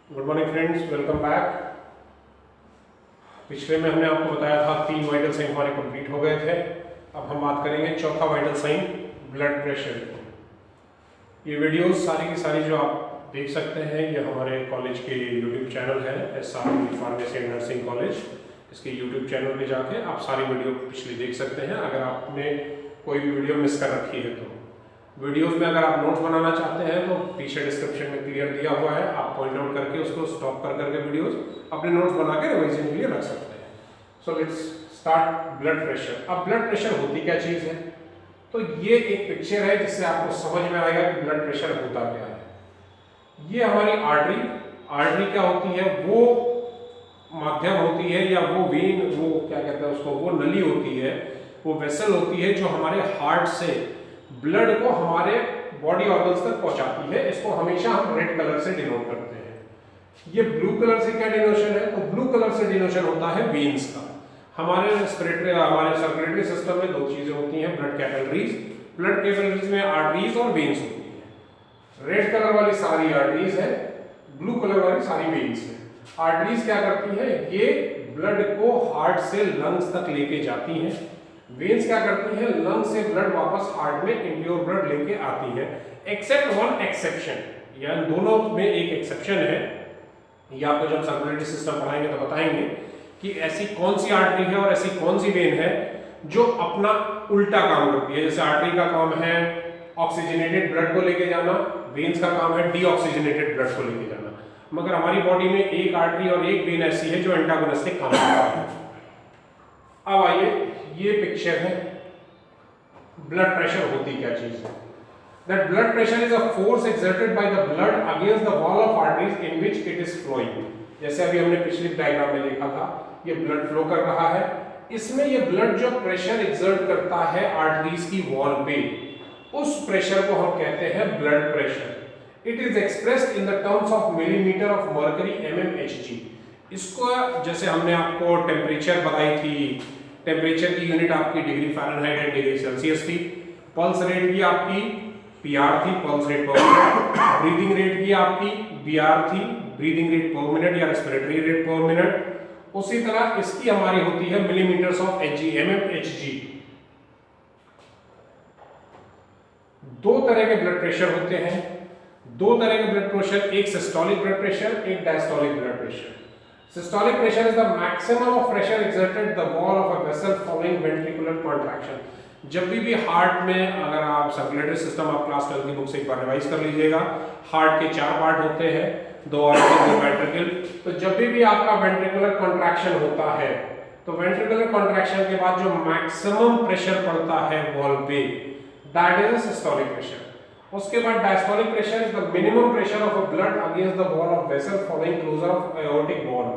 Good morning friends, welcome back. पिछले में हमने आपको बताया था 3 वाइटल साइन हमारे कंप्लीट हो गए थे। अब हम बात करेंगे चौथा वाइटल साइन, ब्लड प्रेशर। ये वीडियोस सारी की सारी जो आप देख सकते हैं ये हमारे कॉलेज के यूट्यूब चैनल है, SR pharmacy and nursing college. इसके यूट्यूब चैनल पे जाके आप सारी वीडियो पिछली देख सकते हैं। अगर आपने कोई भी वीडियो मिस कर रखी है तो वीडियोस में अगर आप नोट्स बनाना चाहते हैं तो पीछे डिस्क्रिप्शन में क्लियर दिया हुआ है, आप पॉइंट आउट करके उसको स्टॉप कर करके वीडियोस अपने नोट्स बना के रिवीजन के लिए रख सकते हैं। So let's start blood pressure. अब ब्लड प्रेशर होती क्या चीज़ है, तो ये एक पिक्चर है जिससे आपको समझ में आएगा कि ब्लड प्रेशर होता क्या है। ये हमारी आर्टरी क्या होती है, वो माध्यम होती है या वो वेन, वो क्या कहते हैं उसको, वो नली होती है, वो वेसल होती है जो हमारे हार्ट से ब्लड को हमारे बॉडी ऑर्गन्स तक पहुंचाती है। इसको हमेशा हम रेड कलर से डिनोट करते हैं। ये ब्लू कलर से क्या डिनोशन है, तो ब्लू कलर से डिनोशन होता है वेन्स का। हमारे सर्कुलेटरी सिस्टम में 2 चीजें होती हैं, ब्लड कैपिलरीज में आर्टरीज और वेन्स होती है। रेड कलर वाली सारी आर्टरीज है, ब्लू कलर वाली सारी वेन्स है। आर्टरीज क्या करती है, ये ब्लड को हार्ट से लंग्स तक लेके जाती हैं। वेन्स क्या करती है, लंग से ब्लड वापस हार्ट में इम्प्योर ब्लड लेके आती है। एक्सेप्ट वन एक्सेप्शन, यानी दोनों में एक एक्सेप्शन है। ये आपको जब सर्कुलेटरी सिस्टम पढ़ाएंगे तो बताएंगे कि ऐसी कौन सी आर्टरी है और ऐसी कौन सी वेन है जो अपना उल्टा काम करती है। जैसे आर्टरी का काम है ऑक्सीजनेटेड ब्लड को लेके जाना, वेन्स का काम है डीऑक्सीजनेटेड ब्लड को लेके जाना। मगर हमारी बॉडी में एक आर्टरी और एक वेन ऐसी है जो एंटागोनिस्टिक काम करती है। अब आइए, ये पिक्चर है ब्लड प्रेशर होती क्या चीज है। That blood pressure is a force exerted by the blood against the wall of arteries in which it is flowing. जैसे अभी हमने पिछली डायग्राम में देखा था, ये ब्लड फ्लो कर रहा है, इसमें ये ब्लड जो प्रेशर एक्सर्ट करता है आर्टरीज की वॉल पे, उस प्रेशर को हम कहते हैं blood pressure. It is expressed in the terms of millimetre of mercury mmHg। इसको जैसे हमने आपको टेम्परेचर बताई थी, टेम्परेचर की यूनिट आपकी degree Fahrenheit and degree Celsius थी। पल्स रेट भी आपकी PR थी, पल्स रेट पर मिनट। ब्रीदिंग रेट भी आपकी BR थी, ब्रीदिंग रेट पर मिनट या रेस्पिरेटरी रेट पर मिनट। उसी तरह इसकी हमारी होती है मिलीमीटर्स ऑफ Hg, mmHg। 2 तरह के ब्लड प्रेशर होते हैं, 2 तरह के ब्लड प्रेशर, एक सिस्टोलिक ब्लड प्रेशर, एक diastolic blood pressure. Systolic pressure is the maximum of pressure exerted the wall of a vessel following ventricular contraction। जब भी हार्ट में, अगर आप सर्कुलेटरी सिस्टम आप क्लास 12 की बुक से एक बार रिवाइज कर लीजिएगा, हार्ट के 4 पार्ट होते हैं, 2 ऑर्गन 2 वेंट्रिकल। तो जब भी आपका वेंट्रिकुलर कॉन्ट्रैक्शन होता है तो वेंट्रिकुलर कॉन्ट्रैक्शन के बाद जो मैक्सिमम प्रेशर पड़ता है वॉल पे, that is a systolic pressure. उसके बाद diastolic pressure is the minimum pressure of a blood against the wall of vessel following closure of aortic wall,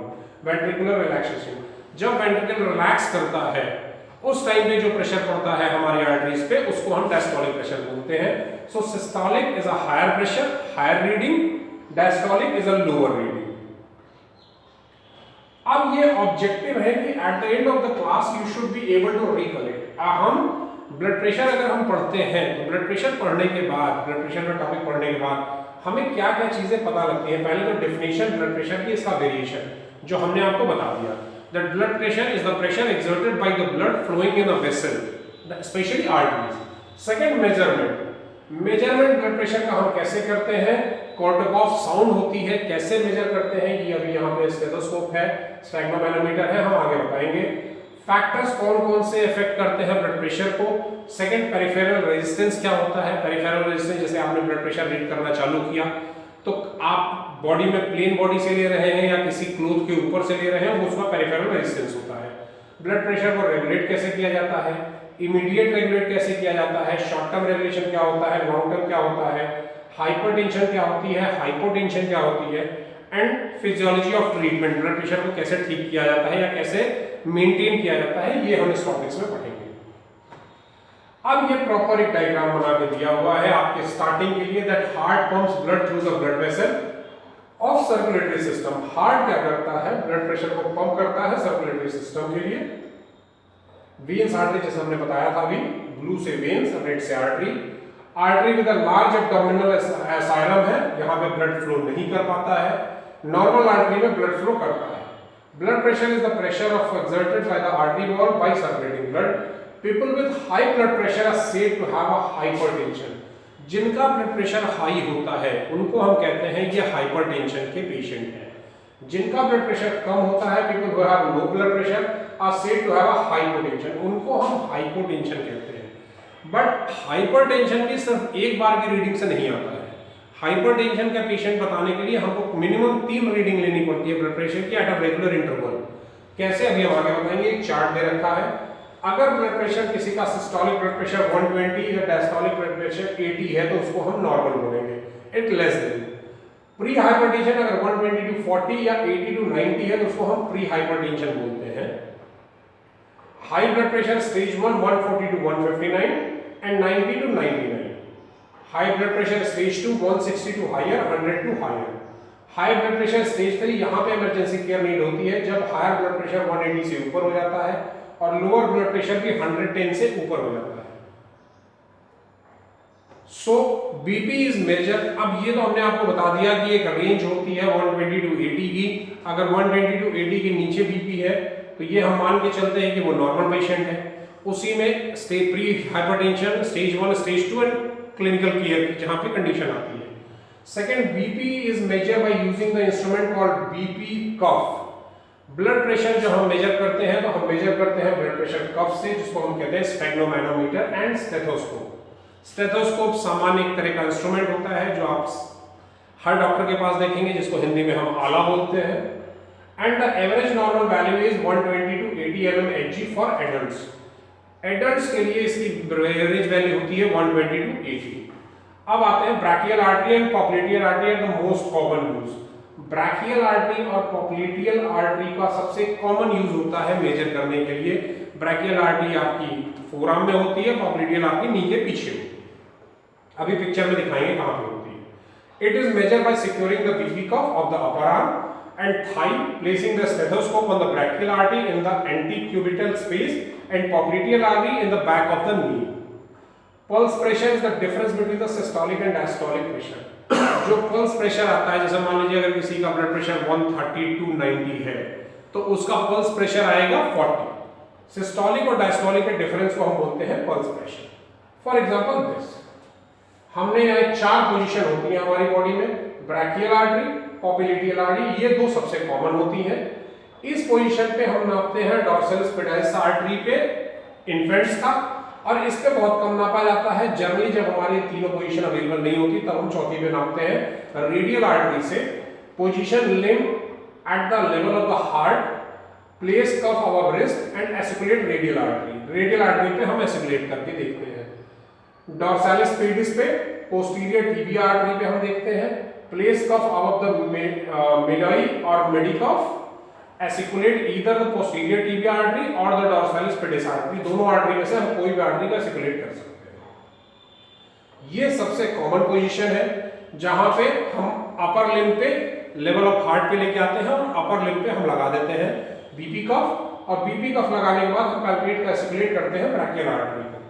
ventricular relaxation. जब ventricle relax करता है उस time पे जो प्रेशर पड़ता है हमारी आर्टरीज पे, उसको हम डायस्टोलिक प्रेशर बोलते हैं। So systolic is a higher pressure, higher reading, diastolic is a lower reading. अब ये ऑब्जेक्टिव है कि at the end of the class you should be able to recollect. हम ब्लड प्रेशर अगर हम पढ़ते हैं तो ब्लड प्रेशर पढ़ने के बाद, ब्लड प्रेशर का टॉपिक पढ़ने के बाद हमें क्या क्या चीजें पता लगती हैं। पहले तो डेफिनेशन ब्लड प्रेशर की, इसका वेरिएशन जो हमने आपको बता दिया। That blood pressure is the pressure exerted by the blood flowing in a vessel, specially arteries. Second measurement blood pressure का हम कैसे करते हैं, कोर्टोकॉफ साउंड होती है, कैसे मेजर करते हैं ये अभी यहाँ पे स्टेथोस्कोप है, स्फैग्मोमैनोमीटर है, हम आगे बताएंगे। फैक्टर्स कौन कौन से इफेक्ट करते हैं ब्लड प्रेशर को। सेकंड, पेरिफेरल रेजिस्टेंस क्या होता है। पेरिफेरल रेजिस्टेंस, जैसे आपने ब्लड प्रेशर रीड करना चालू किया तो आप बॉडी में प्लेन बॉडी से ले रहे हैं या किसी क्लोथ के ऊपर से ले रहे हैं, वो उसका पेरिफेरल रेजिस्टेंस होता है। ब्लड प्रेशर को रेगुलेट कैसे किया जाता है, इमीडिएट रेगुलेट कैसे किया जाता है, शॉर्ट टर्म रेगुलेशन क्या होता है, लॉन्ग टर्म क्या होता है, हाइपरटेंशन क्या होती है, हाइपोटेंशन क्या होती है, and physiology of treatment, blood pressure को कैसे ठीक किया जाता है या कैसे मेंटेन किया जाता है, ये हम इस टॉपिक्स में पढ़ेंगे। अब ये प्रॉपर एक डायग्राम बना के दिया हुआ है आपके स्टार्टिंग के लिए। That heart pumps blood through the blood vessel of circulatory system. Heart क्या करता है, ब्लड प्रेशर को पंप करता है सर्कुलेटरी सिस्टम के लिए। वेन्स, आर्टरी, जैसे हमने बताया था अभी, ब्लू से वेन्स, रेड से artery. Artery with a large abdominal Sairam है, यहाँ पे ब्लड फ्लो नहीं कर पाता है। नॉर्मल आर्टरी में ब्लड फ्लो करता है। Blood pressure is the pressure of exerted by the artery wall by circulating blood. People with high blood pressure are said to have a hypertension. जिनका blood pressure high होता है उनको हम कहते हैं ये हाइपरटेंशन के पेशेंट हैं। जिनका ब्लड प्रेशर कम होता है, people who have low blood pressure are said to have a hypotension, उनको हम हाइपोटेंशन कहते हैं। बट हाइपरटेंशन भी सिर्फ एक बार की रीडिंग से नहीं आता है। हाइपरटेंशन का पेशेंट बताने के लिए हमको मिनिमम 3 रीडिंग लेनी पड़ती है ब्लड प्रेशर की एट अ रेगुलर इंटरवल। कैसे, अभी हम आगे बताएंगे। एक चार्ट दे रखा है। अगर ब्लड प्रेशर किसी का सिस्टोलिक ब्लड प्रेशर 120 या डायस्टोलिक ब्लड प्रेशर 80 है तो उसको हम नॉर्मल बोलेंगे, it less than. Pre hypertension अगर 120 to 40 या 80 to 90 है तो उसको हम प्री हाइपरटेंशन बोलते हैं। High blood pressure stage 1 140 to 159 and 90 to 99। High blood pressure stage 2 160 to higher 100 to higher. High blood pressure stage 3 यहाँ पे इमरजेंसी केयर नीड होती है जब हायर ब्लड प्रेशर 180 से ऊपर हो जाता है और लोअर ब्लड प्रेशर भी 110 से ऊपर हो जाता है। सो बीपी इज मेजर। अब ये तो हमने आपको बता दिया कि एक रेंज होती है 120 to 80 की। अगर 120 to 80 के नीचे बीपी है तो ये हम मान के चलते हैं कि वो नॉर्मल पेशेंट है। उसी में stage pre hypertension stage 1 stage 2 and clinical care की जहां पे कंडीशन आती है। Second, BP is measure by using the instrument called BP cuff. Blood pressure जो हम मेजर करते हैं तो हम मेजर करते हैं ब्लड प्रेशर कफ से, जिसको हम कहते हैं स्फेग्नोमैनोमीटर एंड स्टेथोस्कोप। स्टेथोस्कोप सामान्य एक तरह का इंस्ट्रूमेंट होता है जो आप हर डॉक्टर के पास देखेंगे, जिसको हिंदी में हम आला बोलते हैं। And the average normal value is 120 to 80 mmHg for adults. Adults के लिए इसकी एवरेज वैल्यू होती है 120 to 80। अब आते हैं brachial artery and popliteal artery are the most common use. Brachial artery और पॉप्लेटियल आर्टरी का सबसे कॉमन यूज होता है मेजर करने के लिए। ब्रैकियल आर्टरी आपकी फोरआर्म में होती है, पॉप्लेटियल आपकी नी के पीछे। अभी पिक्चर में दिखाएंगे कहां पे होती है। It is measure by securing the BP cuff of the upper arm and thigh, placing the stethoscope on the brachial artery in the antecubital space and popliteal artery in the back of the knee. Pulse pressure is the difference between the systolic and diastolic pressure. जो pulse pressure आता है, जैसे मान लीजिए अगर किसी का blood pressure 130 to 90 है तो उसका pulse pressure आएगा 40। Systolic और diastolic के difference को हम बोलते हैं pulse pressure. For example this, हमने यहाँ 4 पोजीशन होती है हमारी बॉडी में, ब्रैकियल आर्टरी, पॉप्लेटियल आर्टरी, ये 2 सबसे कॉमन होती हैं। इस पोजीशन पे हम नापते हैं डॉर्सैलिस पेडाइस आर्टरी पे इन्फेंट्स का, और इस पे बहुत कम नापा जाता है। जनरली जब हमारी तीनों पोजीशन अवेलेबल नहीं होती तब हम चौथी पे नापते हैं रेडियल आर्टरी से। Position limb at the level of the heart, place cuff above wrist and auscultate radial artery. Radial artery पे हम एसिकुलेट करके देखते हैं। डॉर्सैलिस पेडिस पे पोस्टीरियर टिबिया आर्टरी पे हम देखते हैं, प्लेस कफ above the मेडाई और मेडिकफ, auscultate either the posterior tibia artery और द डॉर्सैलिस पेडिस आर्टरी। दोनों आर्टरी में से हम कोई भी आर्टरी को एसिकुलेट कर सकते हैं। ये सबसे कॉमन पोजीशन है जहां पे हम अपर लिम्ब पे लेवल ऑफ हार्ट पे लेके आते हैं और अपर लिम्ब पे हम लगा देते हैं बीपी कफ, और बीपी कफ लगाने के बाद हम पैल्पेट का एसिकुलेट करते हैं ब्रैकियल आर्टरी को।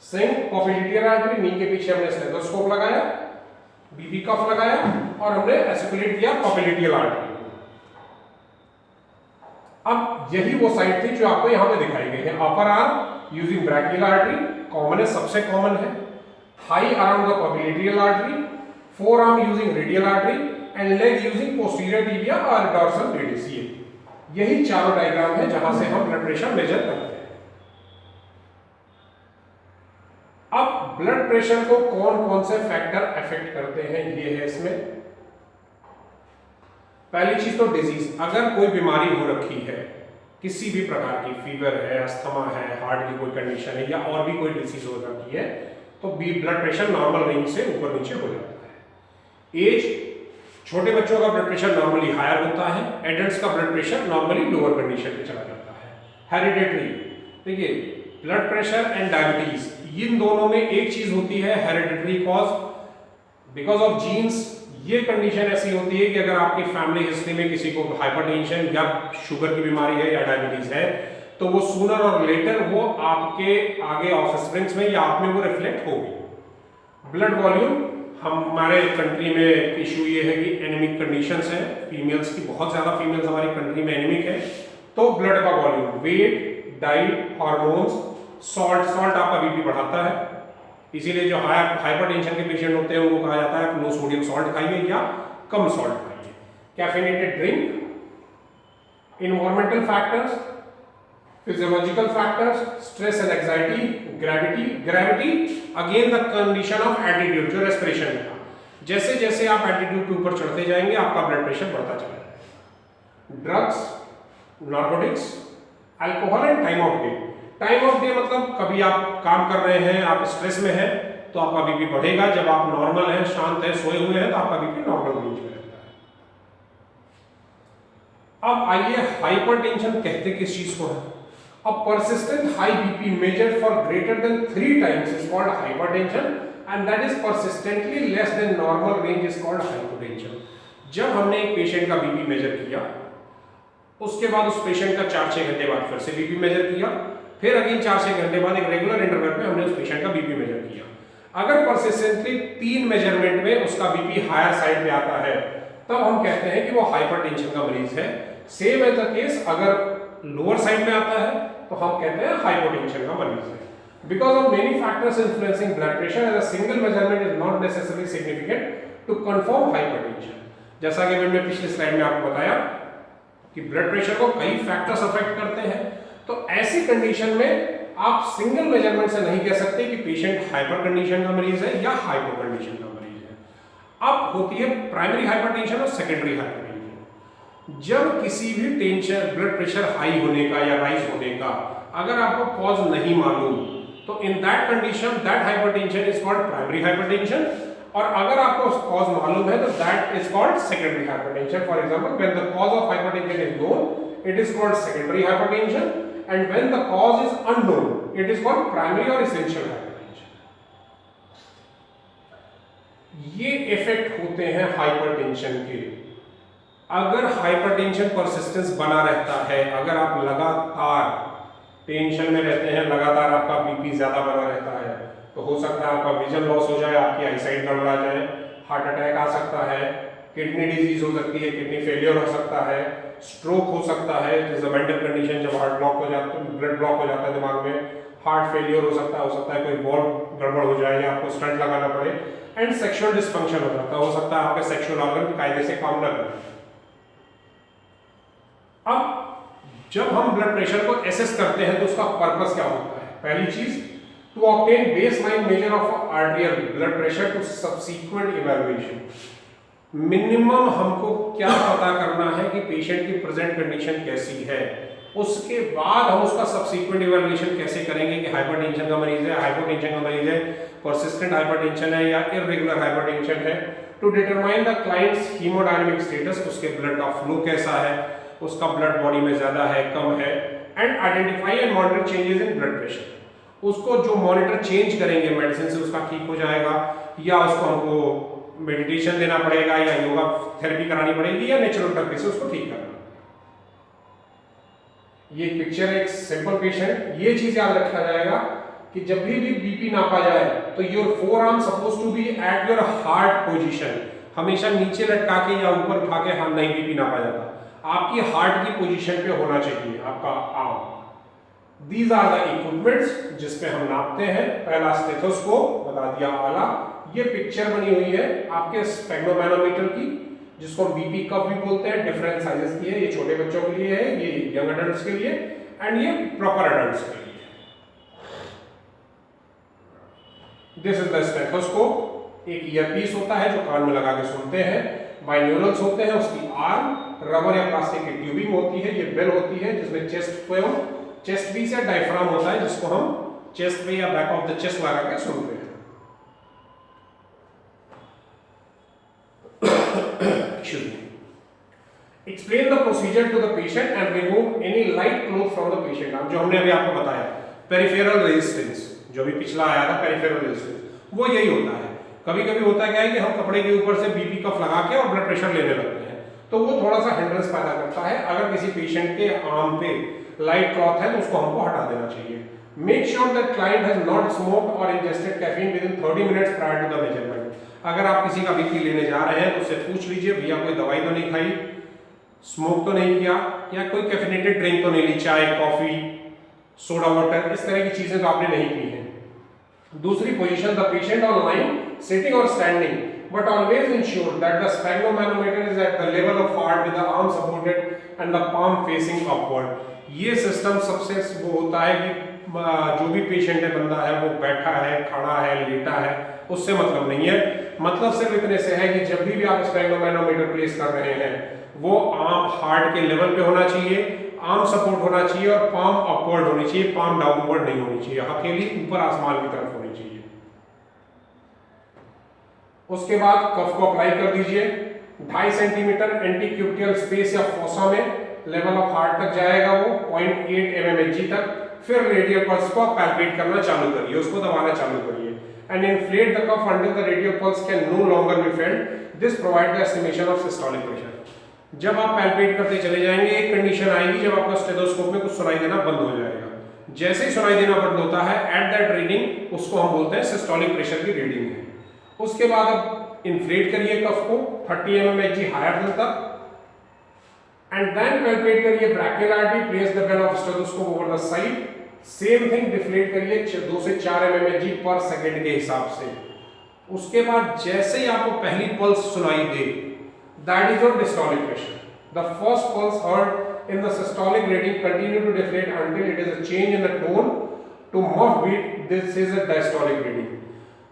सेम पॉप्लेटियल आर्टरी, नी के पीछे हमने स्टेथोस्कोप लगाया, बीपी कफ लगाया और हमने एसिकुलेट किया पॉप्लेटियल आर्टरी। अब यही वो साइट थी जो आपको यहां पे दिखाई गई है। Upper arm using brachial artery common है, सबसे कॉमन है। Thigh around the popliteal artery, forearm using radial artery and leg using posterior tibia और डॉर्सल पेडिस। यही चारों डायग्राम है जहां से हम ब्लड प्रेशर मेजर करते हैं। अब ब्लड प्रेशर को कौन कौन से फैक्टर अफेक्ट करते हैं, ये है इसमें। पहली चीज तो डिजीज, अगर कोई बीमारी हो रखी है किसी भी प्रकार की, फीवर है, अस्थमा है, हार्ट की कोई कंडीशन है या और भी कोई डिजीज हो रखी है, तो ब्लड प्रेशर नॉर्मल रेंज से ऊपर नीचे हो जाता है। एज, छोटे बच्चों का ब्लड प्रेशर नॉर्मली हायर होता है, एडल्ट्स का blood pressure normally lower condition पे चला जाता है। हेरिडिटरी, देखिए ब्लड प्रेशर एंड डायबिटीज, इन दोनों में एक चीज होती है hereditary cause, because of genes. ये कंडीशन ऐसी होती है कि अगर आपकी फैमिली हिस्ट्री में किसी को हाइपरटेंशन या शुगर की बीमारी है या डायबिटीज है, तो वो सूनर और लेटर वो आपके आगे ऑफस्प्रिंग्स में या आप में वो रिफ्लेक्ट होगी। ब्लड वॉल्यूम हमारे कंट्री में इशू ये है कि एनीमिक कंडीशंस हैं फीमेल्स की, बहुत ज़्यादा फीमेल्स हमारी कंट्री में एनीमिक है। तो ब्लड का volume, weight, diet, hormones, salt आपका बीपी बढ़ाता है, इसीलिए जो हाइपरटेंशन के पेशेंट होते हैं उनको कहा जाता है आप लो सोडियम सॉल्ट खाइए या कम सॉल्ट खाइए। Caffeinated drink, environmental factors, physiological factors, stress and anxiety, gravity again the condition of altitude, जो रेस्पिरेशन है, जैसे जैसे आप एल्टीट्यूड के ऊपर चढ़ते जाएंगे आपका ब्लड प्रेशर बढ़ता चला जाएगा। Drugs, narcotics, alcohol and time of day. Time of day मतलब कभी आप काम कर रहे हैं, आप स्ट्रेस में हैं तो आपका बीपी बढ़ेगा, जब आप नॉर्मल हैं, शांत हैं, सोए हुए हैं तो आपका बीपी नॉर्मल रेंज में रहता है। अब आइए हाइपरटेंशन कहते किस चीज को है? A persistent high BP measured for greater than 3 times is called hypertension and that is persistently less than normal range is called hypotension। जब हमने एक पेशेंट का बीपी मेजर किया, उसके बाद उस पेशेंट का 4-6 घंटे बाद फिर से बीपी मेजर किया, फिर अगेन 4-6 घंटे बाद एक रेगुलर इंटरवल पे हमने उस पेशेंट का बीपी मेजर किया। अगर परसिस्टेंटली 3 मेजरमेंट में उसका बीपी हायर साइड पे आता है तब हम कहते हैं कि वो हाइपरटेंशन का मरीज है। सेम एज द केस अगर लोअर साइड में आता है तो हम कहते हैं हाइपोटेंशन का मरीज है। Because of many factors influencing blood pressure as a single measurement is not necessarily significant to confirm hypertension. जैसा कि मैंने पिछले स्लाइड में आपको बताया कि ब्लड प्रेशर को कई फैक्टर्स अफेक्ट करते हैं, तो ऐसी कंडीशन में आप सिंगल मेजरमेंट से नहीं कह सकते कि पेशेंट हाइपर कंडीशन का मरीज है या हाइपो कंडीशन का मरीज है। अब होती है प्राइमरी हाइपरटेंशन और सेकेंडरी हाइपरटेंशन। जब किसी भी टेंशन ब्लड प्रेशर हाई होने का या राइज होने का अगर आपको कॉज नहीं मालूम तो in that condition that hypertension is called primary hypertension, और अगर आपको कॉज मालूम है तो that is called secondary hypertension. For example when the cause of hypertension is known it is called secondary hypertension and when the cause is unknown it is called primary और essential hypertension. ये effect होते हैं hypertension के। अगर hypertension persistence बना रहता है, अगर आप लगातार टेंशन में रहते हैं, लगातार आपका बीपी ज्यादा बना रहता है, तो हो सकता है आपका विजन लॉस हो जाए, आपकी आईसाइट गड़बड़ा जाए, हार्ट अटैक आ सकता है, किडनी डिजीज हो सकती है, किडनी फेलियर हो सकता है, स्ट्रोक हो सकता है, it is a mental condition, जब हार्ट ब्लॉक हो जाता है, ब्लड ब्लॉक हो जाता है दिमाग में, हार्ट फेलियर हो सकता है कोई वॉल्व गड़बड़ हो जाए या आपको स्टंट लगाना पड़े, एंड सेक्सुअल डिसफंक्शन हो सकता है आपके सेक्सुअल ऑर्गन कायदे से काम न करें। अब जब हम ब्लड प्रेशर को एसेस करते हैं तो उसका पर्पस क्या होता है? पहली चीज, to obtain baseline measure of arterial blood pressure to subsequent evaluation. Minimum हमको क्या पता करना है कि पेशेंट की प्रेजेंट कंडीशन कैसी है, उसके बाद हम उसका सब्सीक्वेंट इवैल्यूएशन कैसे करेंगे कि हाइपरटेंशन का मरीज है, हाइपोटेंशन का मरीज है, परसिस्टेंट हाइपरटेंशन है या इर्रेगुलर हाइपरटेंशन है, to determine the client's hemodynamic status, उसके ब्लड का फ्लो कैसा है, उसका ब्लड बॉडी में ज्यादा है कम है, and identify and monitor changes in blood pressure. उसको जो मॉनिटर चेंज करेंगे मेडिसिन से उसका ठीक हो जाएगा, या उसको हमको मेडिटेशन देना पड़ेगा या योगा थेरेपी करानी पड़ेगी या नेचुरल थेरेपी से उसको ठीक करना। ये पिक्चर एक सिंपल पेशेंट, ये चीज याद रखा जाएगा कि जब भी बीपी नापा जाए तो your forearm suppose to be at your heart position, हमेशा नीचे लटका के या ऊपर उठा के हाथ नहीं बीपी नापा जाता, आपकी हार्ट की पोजीशन पे होना चाहिए आपका arm. These are the equipments जिसपे हम नापते हैं। पहला स्टेथोस्कोप, बता दिया आला। ये पिक्चर बनी हुई है आपके स्पेग्नोमैनोमीटर की, जिसको हम बीपी कप भी बोलते हैं, डिफरेंट साइजेस की है। ये छोटे बच्चों के लिए है, ये यंग एडल्ट्स के लिए, एंड ये प्रॉपर एडल्ट्स के लिए। This is the stethoscope. एक ईयरपीस होता है जो कान में लगा के सुनते हैं, बाइन्यूरल्स होते हैं, उसकी आर्म, रबर या प्लास्टिक की ट्यूबिंग होती है, ये बेल होती है जिसमें चेस्ट पीस या डायफ्राम होता है जिसको हम चेस्ट पे या बैक ऑफ द चेस्ट लगा के सुनते हैं। Explain the procedure to the patient and remove any light cloth from the patient। अब जो हमने अभी आपको बताया पेरिफेरल रेजिस्टेंस, जो भी पिछला आया था पेरिफेरल रेजिस्टेंस, वो यही होता है। कभी कभी होता है क्या है कि हम कपड़े के ऊपर से बीपी कफ लगा के और ब्लड प्रेशर लेने लगते हैं, तो वो थोड़ा सा हिंड्रेंस पैदा करता है। अगर किसी पेशेंट के आर्म पे लाइट क्लॉथ है तो उसको हमको हटा देना चाहिए। Make sure that client has not smoked और ingested caffeine within 30 minutes prior to the measurement. अगर आप किसी का बीपी लेने जा रहे हैं तो उससे पूछ लीजिए भैया कोई दवाई तो नहीं खाई, स्मोक तो नहीं किया, या कोई कैफिनेटेड ड्रिंक तो नहीं ली, चाय कॉफी सोडा वाटर, इस तरह की चीजें तो आपने नहीं पी हैं। दूसरी position, the patient on line sitting और standing, but always ensure that the sphygmomanometer is at the level of heart with the arm supported and the palm facing upward. ये सिस्टम सबसे वो होता है कि जो भी पेशेंट है, बंदा है, वो बैठा है, खड़ा है, लेटा है, उससे मतलब नहीं है। मतलब सिर्फ इतने से है कि जब भी आप स्फेग्नोमैनोमीटर प्लेस कर रहे हैं वो आर्म हार्ट के लेवल पे होना चाहिए, आर्म सपोर्ट होना चाहिए और पाम अपवर्ड होनी चाहिए, पाम डाउनवर्ड नहीं होनी चाहिए, हथेली ऊपर आसमान की तरफ होनी चाहिए। उसके बाद कफ को अप्लाई कर दीजिए। 2.5 सेंटीमीटर एंटीक्यूबिटल स्पेस या फोसा में लेवल ऑफ हार्ट तक जाएगा वो 0.8 mmHg तक। फिर रेडियल पल्स को पैल्पेट करना चालू करिए, उसको दबाना चालू करिए and inflate the cuff until the radial pulse can no longer be felt. This provide the estimation of systolic pressure. जब आप पैल्पेट करते चले जाएंगे एक कंडीशन आएगी जब आपका स्टेथोस्कोप में कुछ सुनाई देना बंद हो जाएगा। जैसे ही सुनाई देना बंद होता है एट दैट रीडिंग उसको हम बोलते हैं सिस्टोलिक प्रेशर की रीडिंग है। उसके बाद अब इन्फ्लेट करिए कफ को 30 mmHg हायर देन तक एंड देन पैल्पेट करिए brachial artery, place the bell of stethoscope over the side. Same thing deflate करिए 2 से 4 mmHg पर सेकंड के हिसाब से। उसके बाद जैसे ही आपको पहली पल्स सुनाई दे that is your diastolic pressure. The first pulse heard in the systolic reading continue to deflate until it is a change in the tone to muff beat. This is a diastolic reading.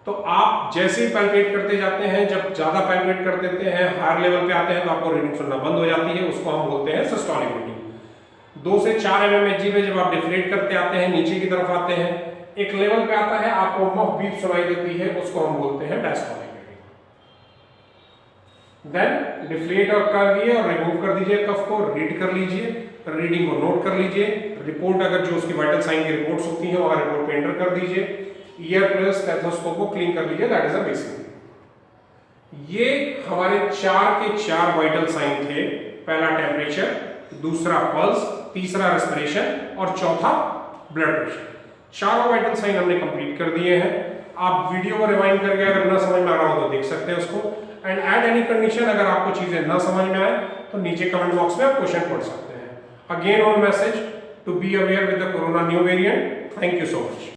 तो आप जैसे ही palpate करते जाते हैं, जब ज्यादा palpate कर देते हैं, हायर लेवल पे आते हैं तो आपको रीडिंग सुनना बंद हो जाती है, उसको हम बोलते हैं सिस्टोलिक रीडिंग। 2 से 4 mmHg पे जब आप डिफ्लेट करते आते हैं, नीचे की तरफ आते हैं, एक लेवल पे आता है आपको मफ बीट सुनाई देती है, उसको हम बोलते हैं डायस्टोलिक। देन डिफ्लेट और कर दिए और रिमूव कर दीजिए कफ को, रीड कर लीजिए, रीडिंग को नोट कर लीजिए, रिपोर्ट अगर जो उसकी वाइटल साइन की रिपोर्ट्स होती हैं वहां रिपोर्ट पे एंटर कर दीजिए, ईयर प्लस स्टेथोस्कोप को क्लीन कर लीजिए। That is a basic. ये हमारे 4 के 4 वाइटल साइन थे। पहला टेम्परेचर, दूसरा पल्स, तीसरा रेस्पिरेशन और चौथा ब्लड प्रेशर। चारों वाइटल साइन हमने कंप्लीट कर दिए हैं। आप वीडियो को रिवाइंड करके अगर ना समझ में आ रहा हो तो देख सकते हैं उसको। एंड एट एनी कंडीशन अगर आपको चीजें ना समझ में आए तो नीचे कमेंट बॉक्स में आप क्वेश्चन पढ़ सकते हैं। Again on message to be aware with the corona new variant. Thank you so much.